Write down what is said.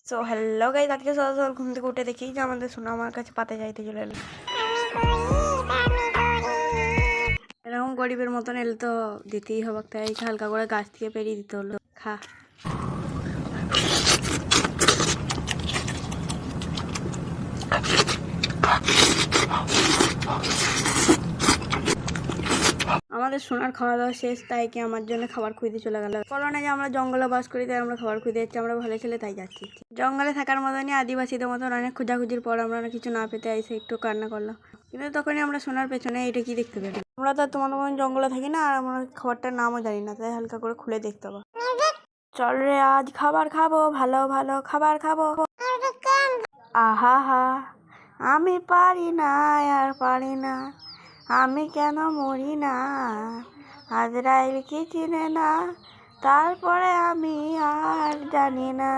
So hello guys, আজকে সকাল সকাল ঘুম থেকে উঠে দেখি যে আমাদের সোনা আমার কাছে পাতে চাইতে চলে এলো। এরকম গরিবের মতন এলে তো দিতেই হবে, তাই হালকা করে গাছ থেকে পেরিয়ে দিতে হলো। খা। আমাদের সোনার খাওয়া দাওয়া শেষ, তাই কি আমার জন্য খাবার খুঁজতে চলে গেল। বলো না যে আমরা জঙ্গলে বাস করি, তাই আমরা খাবার খুঁজতে যাচ্ছি। আমরা ভালো খেলে তাই যাচ্ছি। জঙ্গলে থাকার মতনই আদিবাসীদের মতন অনেক খোঁজাখুঁজির পর আমরা কিছু না পেতে এসে একটু কান্না করলাম। কিন্তু তখনই আমরা সোনার পেছনে এটা কি দেখতে পেলাম। আমরা তো তোমাদের মতন জঙ্গলে থাকি না, আর আমরা খাবারটার নামও জানি না, তাই হালকা করে খুলে দেখতে হবে। চল রে, আজ খাবার খাবো, ভালো ভালো খাবার খাবো। আহা হা, আমি পারি না আর পারি না, আমি কেন মরি না। আজরাইল কি চিনে না, তারপরে আমি আর জানি না।